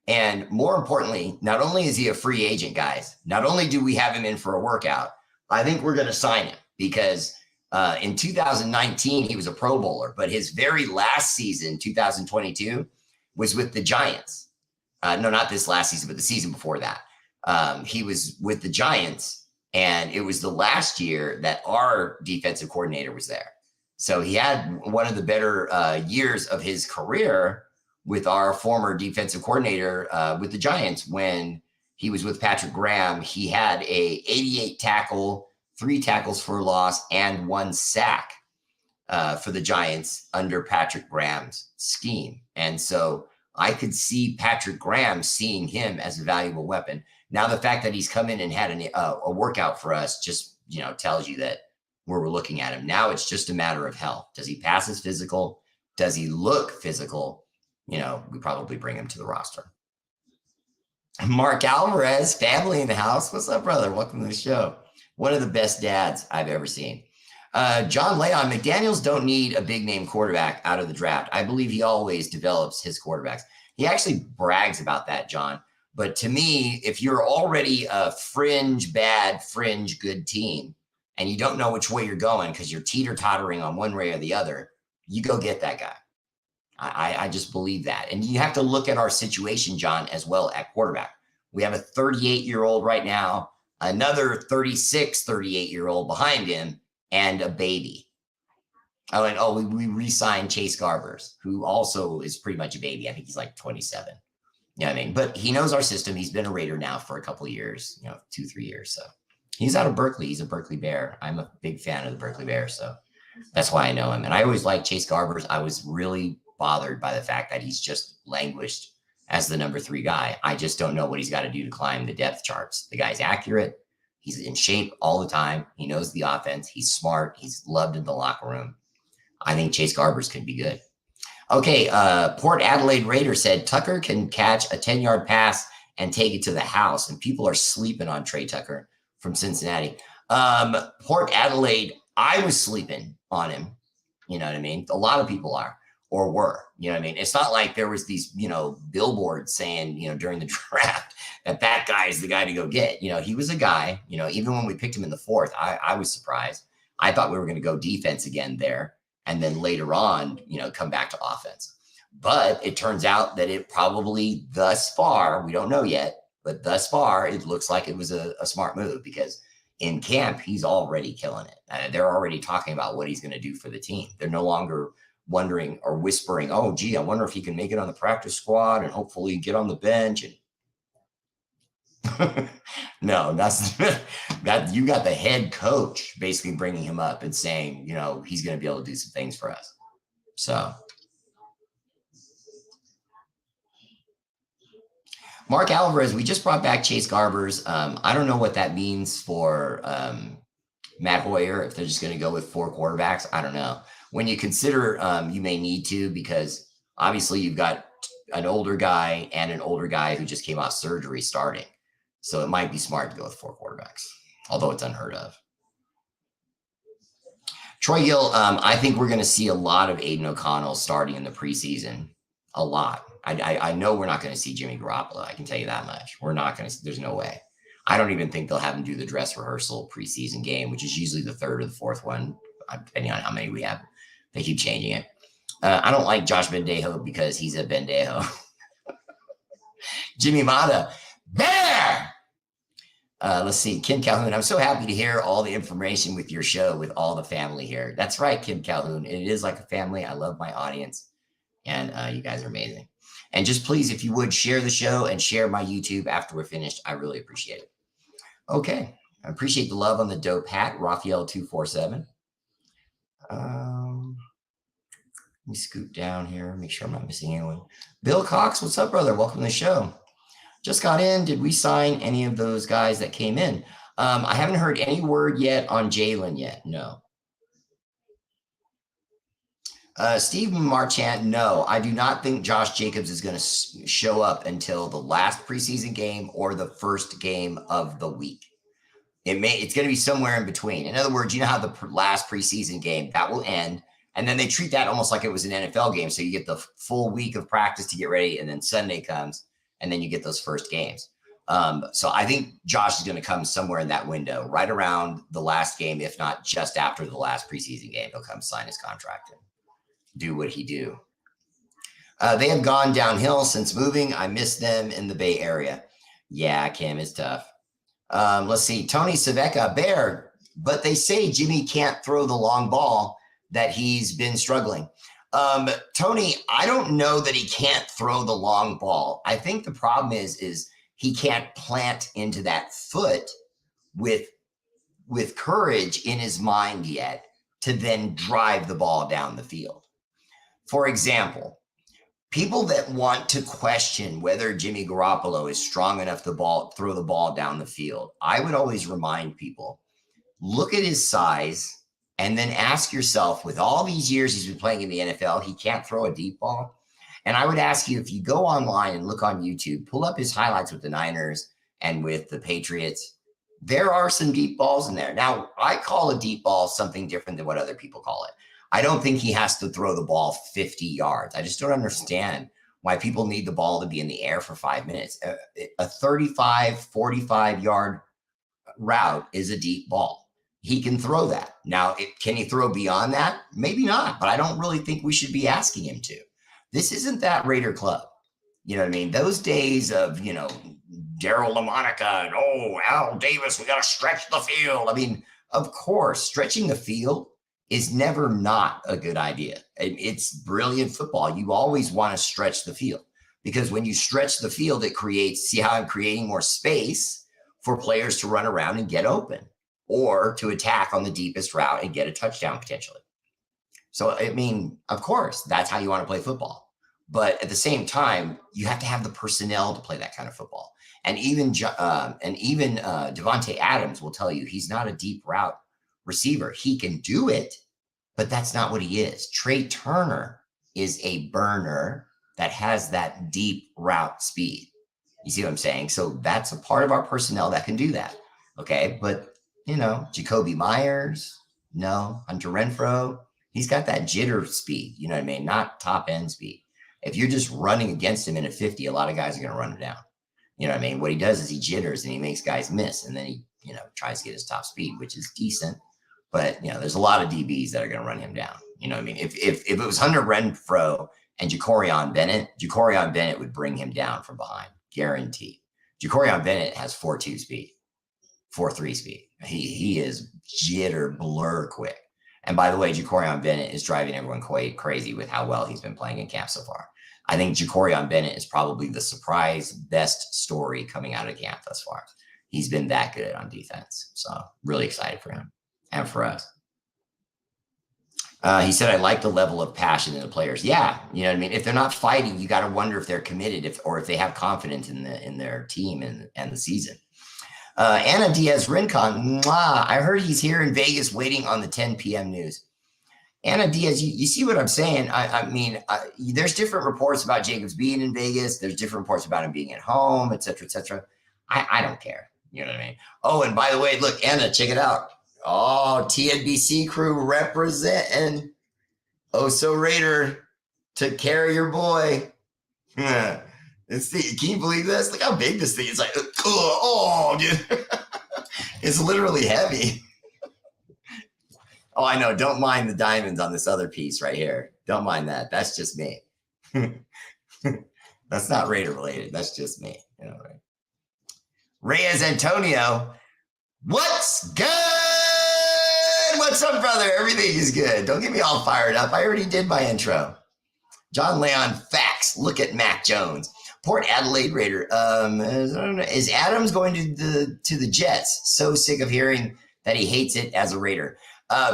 And more importantly, not only is he a free agent, guys, not only do we have him in for a workout, I think we're going to sign him because in 2019, he was a Pro Bowler, but his very last season, 2022, was with the Giants. No, not this last season, but the season before that. He was with the Giants, and it was the last year that our defensive coordinator was there. So he had one of the better years of his career with our former defensive coordinator with the Giants. When he was with Patrick Graham, he had a 88 tackle, 3 tackles for loss, and 1 sack for the Giants under Patrick Graham's scheme. And so I could see Patrick Graham seeing him as a valuable weapon. Now, the fact that he's come in and had a workout for us just, tells you that where we're looking at him. Now it's just a matter of health. Does he pass his physical? Does he look physical? We probably bring him to the roster. Mark Alvarez, family in the house. What's up, brother? Welcome to the show. One of the best dads I've ever seen. John Leon, McDaniels don't need a big name quarterback out of the draft. I believe he always develops his quarterbacks. He actually brags about that, John. But to me, if you're already a fringe bad, fringe good team, and you don't know which way you're going because you're teeter-tottering on one way or the other, you go get that guy. I just believe that. And you have to look at our situation, John, as well at quarterback. We have a 38-year-old right now, another 36, 38-year-old behind him, and a baby. We re-signed Chase Garbers, who also is pretty much a baby. I think he's like 27. You know what I mean? But he knows our system. He's been a Raider now for a couple of years, 2-3 years. So he's out of Berkeley. He's a Berkeley Bear. I'm a big fan of the Berkeley Bears. So that's why I know him. And I always liked Chase Garbers. I was really bothered by the fact that he's just languished as the number 3 guy. I just don't know what he's got to do to climb the depth charts. The guy's accurate. He's in shape all the time. He knows the offense. He's smart. He's loved in the locker room. I think Chase Garbers could be good. Okay, Port Adelaide Raider said Tucker can catch a 10-yard pass and take it to the house, and people are sleeping on Trey Tucker from Cincinnati. Port Adelaide, I was sleeping on him. You know what I mean? A lot of people are or were. You know what I mean? It's not like there was these, billboards saying, during the draft that guy is the guy to go get. He was a guy, even when we picked him in the 4th, I was surprised. I thought we were going to go defense again there. And then later on, come back to offense. But it turns out that it probably thus far, we don't know yet, but thus far, it looks like it was a smart move because in camp, he's already killing it. They're already talking about what he's going to do for the team. They're no longer wondering or whispering, oh, gee, I wonder if he can make it on the practice squad and hopefully get on the bench. And no, that's that. You got the head coach basically bringing him up and saying, he's going to be able to do some things for us. So Mark Alvarez, we just brought back Chase Garbers. I don't know what that means for Matt Hoyer, if they're just going to go with 4 quarterbacks. I don't know. When you consider you may need to, because obviously you've got an older guy and an older guy who just came off surgery starting. So it might be smart to go with 4 quarterbacks, although it's unheard of. Troy Gill, I think we're going to see a lot of Aiden O'Connell starting in the preseason. A lot. I know we're not going to see Jimmy Garoppolo. I can tell you that much. We're not going to. There's no way. I don't even think they'll have him do the dress rehearsal preseason game, which is usually the 3rd or the 4th one, depending on how many we have. They keep changing it. I don't like Josh Bendejo because he's a Bendejo. Jimmy Mata, Bear! Let's see, Kim Calhoun. I'm so happy to hear all the information with your show with all the family here. That's right, Kim Calhoun. It is like a family. I love my audience, and you guys are amazing. And just please, if you would, share the show and share my YouTube after we're finished. I really appreciate it. Okay. I appreciate the love on the dope hat, Raphael247. Let me scoot down here, make sure I'm not missing anyone. Bill Cox, what's up, brother? Welcome to the show. Just got in. Did we sign any of those guys that came in? I haven't heard any word yet on Jalen yet. No. Steve Marchant, no. I do not think Josh Jacobs is going to show up until the last preseason game or the first game of the week. It's going to be somewhere in between. In other words, you know how the last preseason game, that will end. And then they treat that almost like it was an NFL game. So you get the full week of practice to get ready. And then Sunday comes and then you get those first games. So I think Josh is going to come somewhere in that window, right around the last game, if not just after the last preseason game. He'll come sign his contract and do what he do. They have gone downhill since moving. I miss them in the Bay Area. Yeah, Kim, it's tough. Let's see. Tony Savecca, Bear, but they say Jimmy can't throw the long ball, that he's been struggling. Tony, I don't know that he can't throw the long ball. I think the problem is he can't plant into that foot with courage in his mind yet to then drive the ball down the field. For example, people that want to question whether Jimmy Garoppolo is strong enough to throw the ball down the field, I would always remind people, look at his size and then ask yourself, with all these years he's been playing in the NFL, he can't throw a deep ball. And I would ask you, if you go online and look on YouTube, pull up his highlights with the Niners and with the Patriots, there are some deep balls in there. Now, I call a deep ball something different than what other people call it. I don't think he has to throw the ball 50 yards. I just don't understand why people need the ball to be in the air for 5 minutes. A 35, 45-yard route is a deep ball. He can throw that. Now, can he throw beyond that? Maybe not, but I don't really think we should be asking him to. This isn't that Raider club. You know what I mean? Those days of, Daryl LaMonica and, Al Davis, we got to stretch the field. I mean, of course, stretching the field is never not a good idea. It's brilliant football. You always want to stretch the field, because when you stretch the field, see how I'm creating more space for players to run around and get open, or to attack on the deepest route and get a touchdown potentially. So, I mean, of course, that's how you want to play football. But at the same time, you have to have the personnel to play that kind of football. And even Devontae Adams will tell you he's not a deep route receiver. He can do it, but that's not what he is. Trey Turner is a burner that has that deep route speed. You see what I'm saying? So that's a part of our personnel that can do that. Okay. But, Jacoby Myers, no. Hunter Renfrow, he's got that jitter speed. You know what I mean? Not top end speed. If you're just running against him in a 50, a lot of guys are going to run him down. You know what I mean? What he does is he jitters and he makes guys miss. And then he, tries to get his top speed, which is decent. But, there's a lot of DBs that are going to run him down. You know what I mean? If it was Hunter Renfrow and Jacorian Bennett would bring him down from behind. Guaranteed. Jacorian Bennett has 4.2 speed, 4.3 speed. He is jitter blur quick. And by the way, Jacorian Bennett is driving everyone quite crazy with how well he's been playing in camp so far. I think Jacorian Bennett is probably the surprise best story coming out of camp thus far. He's been that good on defense. So really excited for him and for us. He said, I like the level of passion in the players. Yeah. You know what I mean? If they're not fighting, you got to wonder if they're committed or if they have confidence in their team and the season. Anna Diaz Rincon, I heard he's here in Vegas waiting on the 10 p.m. news. Anna Diaz, you see what I'm saying? I mean, there's different reports about Jacobs being in Vegas. There's different reports about him being at home, et cetera, et cetera. I don't care. You know what I mean? Oh, and by the way, look, Anna, check it out. Oh, TNBC crew representing. Oh, so Raider took care of your boy. Can you believe this? Look how big this thing is. Like, oh, dude. It's literally heavy. Oh, I know. Don't mind the diamonds on this other piece right here. Don't mind that. That's just me. That's not Raider related. That's just me. Right? Reyes Antonio, what's good? What's up, brother? Everything is good. Don't get me all fired up. I already did my intro. John Leon, facts. Look at Mac Jones. Port Adelaide Raider. Is Adams going to the Jets? So sick of hearing that he hates it as a Raider.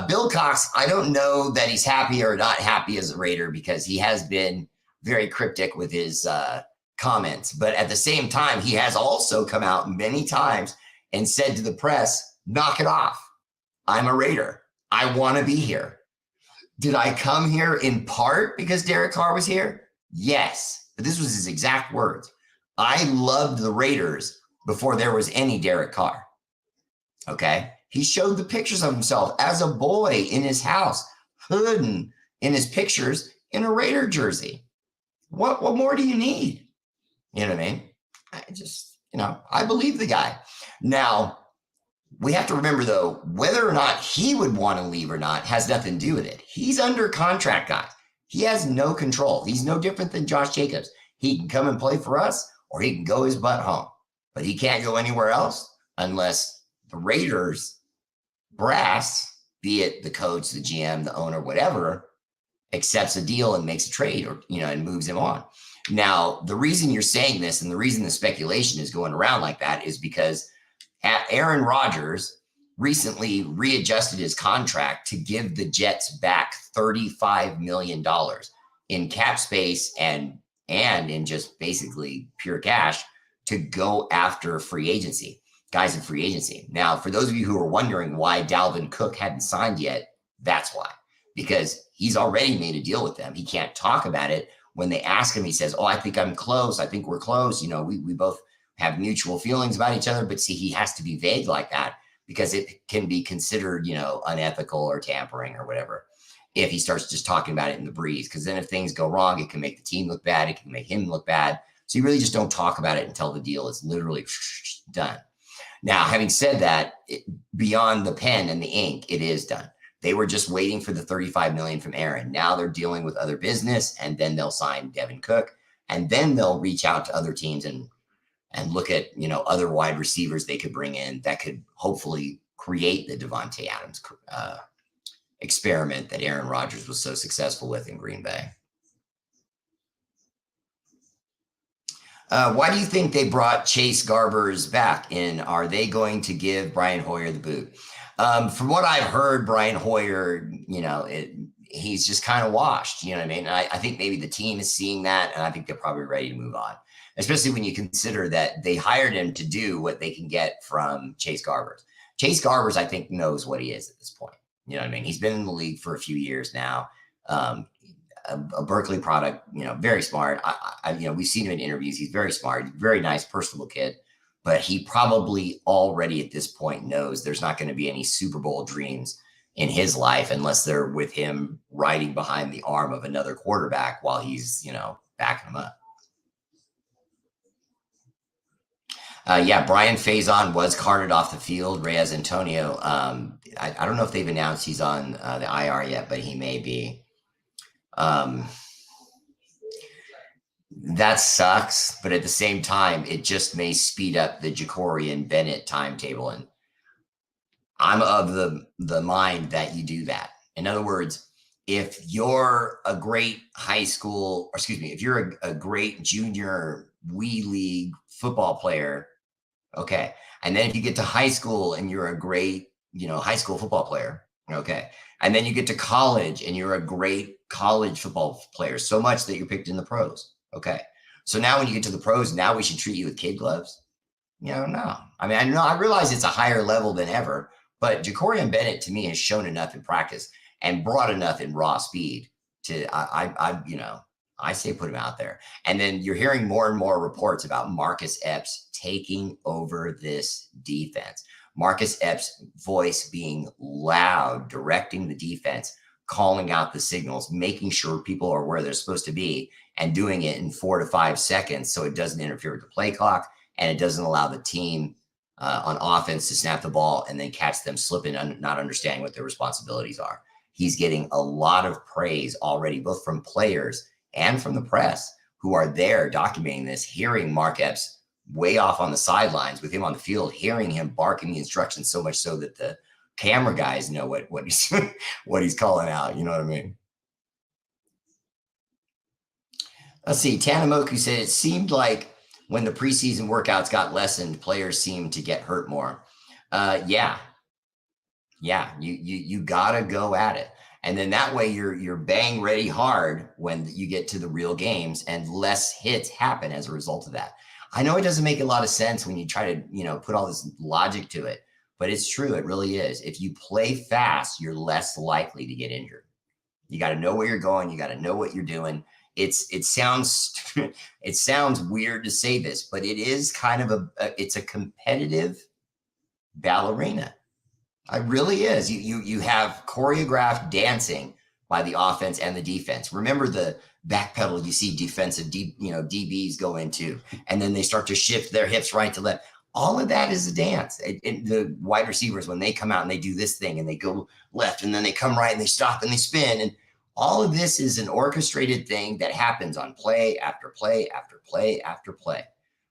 Bill Cox, I don't know that he's happy or not happy as a Raider, because he has been very cryptic with his comments. But at the same time, he has also come out many times and said to the press, knock it off. I'm a Raider. I want to be here. Did I come here in part because Derek Carr was here? Yes. But this was his exact words. I loved the Raiders before there was any Derek Carr. Okay. He showed the pictures of himself as a boy in his house, hooding in his pictures in a Raider jersey. What more do you need? You know what I mean? I believe the guy. Now, we have to remember, though, whether or not he would want to leave or not has nothing to do with it. He's under contract, guys. He has no control. He's no different than Josh Jacobs. He can come and play for us, or he can go his butt home. But he can't go anywhere else unless the Raiders brass, be it the coach, the GM, the owner, whatever, accepts a deal and makes a trade, or and moves him on. Now, the reason you're saying this and the reason the speculation is going around like that is because Aaron Rodgers recently readjusted his contract to give the Jets back $35 million in cap space and in just basically pure cash to go after free agency, guys in free agency. Now, for those of you who are wondering why Dalvin Cook hadn't signed yet, that's why, because he's already made a deal with them. He can't talk about it. When they ask him, he says, "Oh, I think I'm close. I think we're close. You know, we both have mutual feelings about each other." But see, he has to be vague like that because it can be considered, you know, unethical or tampering or whatever if he starts just talking about it in the breeze. Because then if things go wrong, it can make the team look bad. It can make him look bad. So you really just don't talk about it until the deal is literally done. Now, having said that, beyond the pen and the ink, it is done. They were just waiting for the $35 million from Aaron. Now they're dealing with other business, and then they'll sign Devin Cook, and then they'll reach out to other teams and look at, you know, other wide receivers they could bring in that could hopefully create the Devontae Adams experiment that Aaron Rodgers was so successful with in Green Bay. Why do you think they brought Chase Garbers back in? Are they going to give Brian Hoyer the boot? From what I've heard, Brian Hoyer, you know, he's just kind of washed. You know what I mean? I think maybe the team is seeing that, and I think they're probably ready to move on, especially when you consider that they hired him to do what they can get from Chase Garbers. Chase Garbers, I think, knows what he is at this point. You know what I mean? He's been in the league for a few years now. A Berkeley product, you know, very smart. You know, we've seen him in interviews. He's very smart, very nice, personable kid. But he probably already at this point knows there's not going to be any Super Bowl dreams in his life unless they're with him riding behind the arm of another quarterback while he's, you know, backing him up. Yeah, Brian Faison was carted off the field. Reyes Antonio, I don't know if they've announced he's on the IR yet, but he may be. That sucks, but at the same time, it just may speed up the Jacory and Bennett timetable. And I'm of the mind that you do that. In other words, if you're a great high school, or excuse me, if you're a great junior wee league football player, okay. And then if you get to high school and you're a great, you know, high school football player, okay. And then you get to college and you're a great college football player, so much that you're picked in the pros. Okay. So now when you get to the pros, now we should treat you with kid gloves. You know, no. I mean, I realize it's a higher level than ever, but Jacory and Bennett to me has shown enough in practice and brought enough in raw speed to, you know, I say put him out there. And then you're hearing more and more reports about Marcus Epps taking over this defense. Marcus Epps' voice being loud, directing the defense, calling out the signals, making sure people are where they're supposed to be, and doing it in 4 to 5 seconds so it doesn't interfere with the play clock and it doesn't allow the team on offense to snap the ball and then catch them slipping and not understanding what their responsibilities are. He's getting a lot of praise already, both from players and from the press who are there documenting this, hearing Mark Epps way off on the sidelines with him on the field, hearing him barking the instructions so much so that the camera guys know what he's what he's calling out. You know what I mean? Let's see. Tanamoku said it seemed like when the preseason workouts got lessened, players seemed to get hurt more. Yeah. You gotta go at it. And then that way you're bang ready hard when you get to the real games, and less hits happen as a result of that. I know it doesn't make a lot of sense when you try to, you know, put all this logic to it, but it's true. It really is. If you play fast, you're less likely to get injured. You got to know where you're going. You got to know what you're doing. It sounds weird to say this, but it is kind of it's a competitive ballerina. It really is. You have choreographed dancing by the offense and the defense. Remember the backpedal you see defensive DBs go into, and then they start to shift their hips right to left. All of that is a dance. The wide receivers, when they come out and they do this thing and they go left and then they come right and they stop and they spin, and all of this is an orchestrated thing that happens on play after play after play after play,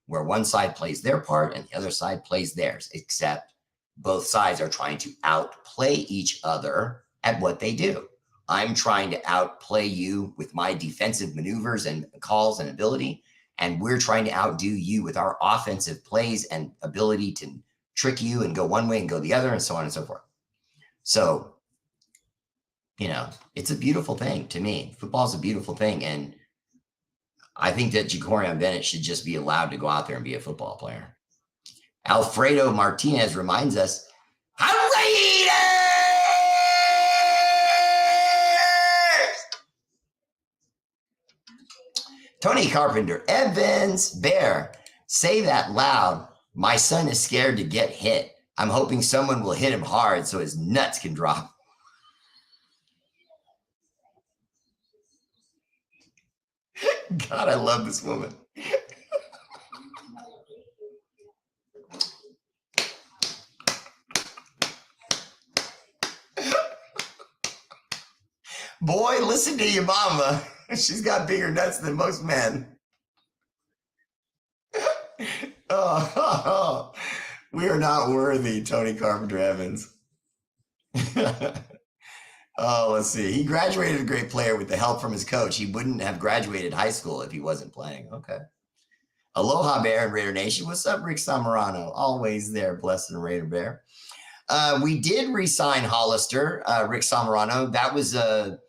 where one side plays their part and the other side plays theirs, except both sides are trying to outplay each other at what they do. I'm trying to outplay you with my defensive maneuvers and calls and ability, and we're trying to outdo you with our offensive plays and ability to trick you and go one way and go the other and so on and so forth. So, you know, it's a beautiful thing to me. Football is a beautiful thing. And I think that Jacorian Bennett should just be allowed to go out there and be a football player. Alfredo Martinez reminds us, Raiders! Tony Carpenter, Evans, Bear, say that loud. My son is scared to get hit. I'm hoping someone will hit him hard so his nuts can drop. God, I love this woman. Boy, listen to your mama. She's got bigger nuts than most men. Oh, we are not worthy, Tony Carpenter Evans. Oh, let's see. He graduated a great player with the help from his coach. He wouldn't have graduated high school if he wasn't playing. Okay. Aloha Bear and Raider Nation. What's up, Rick Samarano? Always there, blessed and Raider Bear. We did re-sign Hollister, Rick Samarano. That was a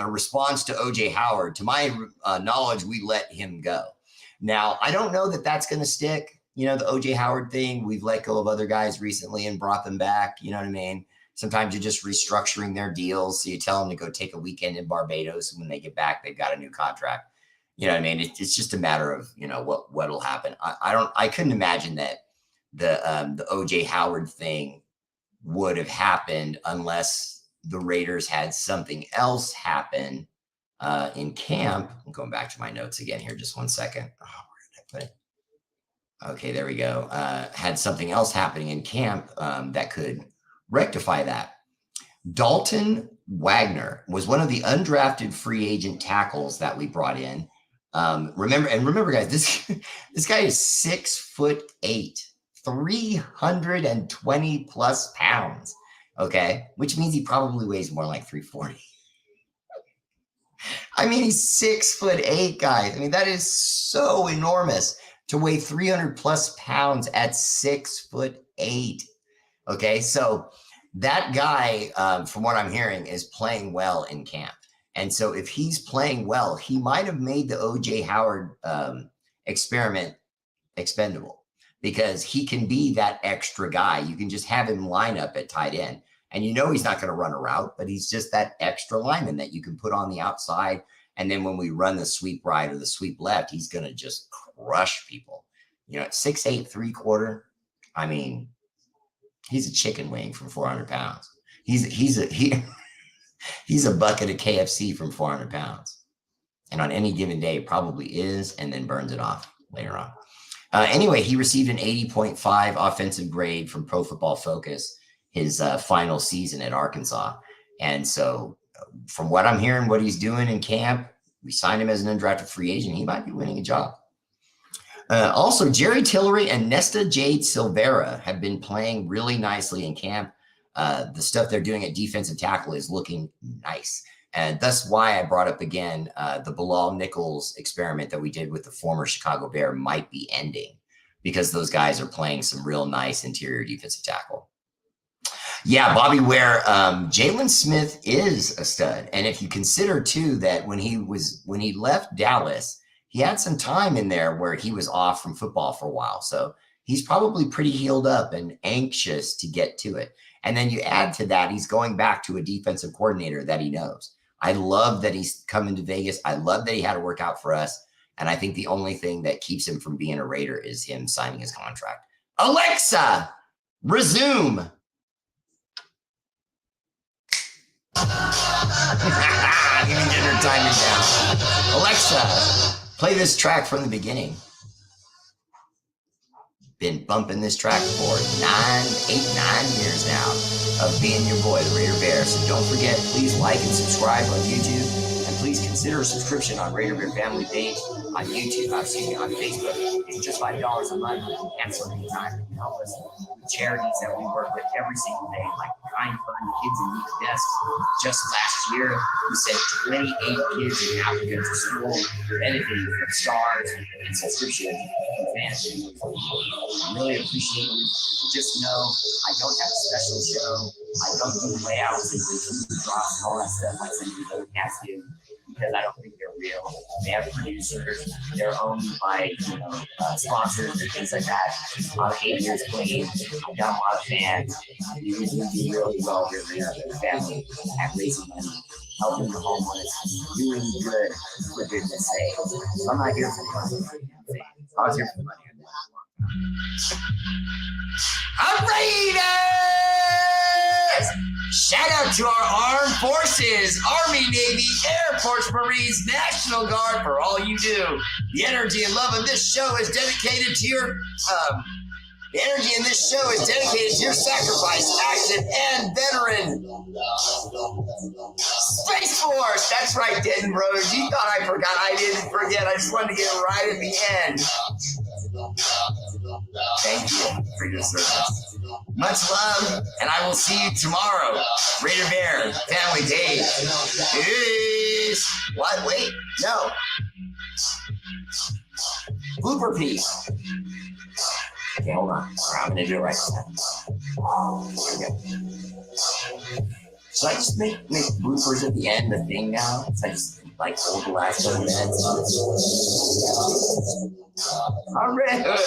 response to O.J. Howard. To my knowledge, we let him go. Now, I don't know that that's going to stick. You know, the O.J. Howard thing, we've let go of other guys recently and brought them back. You know what I mean? Sometimes you're just restructuring their deals. So you tell them to go take a weekend in Barbados. And when they get back, they've got a new contract. You know what I mean? It's just a matter of, you know, what'll happen. I couldn't imagine that the O.J. Howard thing would have happened unless the Raiders had something else happen in camp. I'm going back to my notes again here. Just one second. Oh, where did I put it? Okay, there we go. Had something else happening in camp that could rectify that. Dalton Wagner was one of the undrafted free agent tackles that we brought in. Remember, guys, this guy is 6'8", 320 plus pounds. Okay, which means he probably weighs more like 340. I mean, he's 6'8", guys. I mean, that is so enormous to weigh 300 plus pounds at 6'8". Okay, so that guy, from what I'm hearing, is playing well in camp. And so if he's playing well, he might have made the O.J. Howard experiment expendable because he can be that extra guy. You can just have him line up at tight end. And you know he's not going to run a route, but he's just that extra lineman that you can put on the outside. And then when we run the sweep right or the sweep left, he's going to just crush people. You know, at 6'8", 3/4, I mean, he's a chicken wing from 400 pounds. He's a bucket of KFC from 400 pounds. And on any given day, probably is, and then burns it off later on. Anyway, he received an 80.5 offensive grade from Pro Football Focus his final season at Arkansas. And so from what I'm hearing, what he's doing in camp, we signed him as an undrafted free agent. He might be winning a job. Also, Jerry Tillery and Nesta Jade Silvera have been playing really nicely in camp. The stuff they're doing at defensive tackle is looking nice. And that's why I brought up again, the Bilal Nichols experiment that we did with the former Chicago Bear might be ending because those guys are playing some real nice interior defensive tackle. Yeah, Bobby Ware, Jalen Smith is a stud. And if you consider too that when he left Dallas, he had some time in there where he was off from football for a while. So he's probably pretty healed up and anxious to get to it. And then you add to that, he's going back to a defensive coordinator that he knows. I love that he's coming to Vegas. I love that he had to work out for us. And I think the only thing that keeps him from being a Raider is him signing his contract. Alexa, resume. Give me dinner timing down. Alexa, play this track from the beginning. Been bumping this track for 9 years now of being your boy, the Raider Bear. So don't forget, please like and subscribe on YouTube and please consider a subscription on R8RBEAR family page on YouTube. Excuse me, on Facebook. It's just $5 a month. You can cancel anytime. You can help us with charities that we work with every single day, like Kind Fund, Kids in Need of Desks. Just last year, we sent 28 kids in Africa to school benefiting from stars and subscription advantage. I really appreciate you. Just know I don't have a special show. I don't do layouts and drops and all that stuff like some of the cats do, because I don't think they're real. They have producers, they're owned by sponsors and things like that. A lot of 8 years played. I've got a lot of fans. You do really well here for the family at raising money, helping the homeless, doing good for goodness sake. So I'm not here for money. I was here for money. R8RBEAR! Shout out to our armed forces, Army, Navy, Air Force, Marines, National Guard for all you do. The energy and love of this show is dedicated to your sacrifice, action, and veteran. Space Force! That's right, Denton Brothers. You thought I forgot. I didn't forget. I just wanted to get it right at the end. Thank you for your service. Much love, and I will see you tomorrow. R8RBEAR, family day. Peace. What? Wait, no. Blooper piece. Okay, hold on. I'm going to do it right now. Here we go. Should I just make bloopers at the end the thing now? So I just hold the last 30 minutes. All right.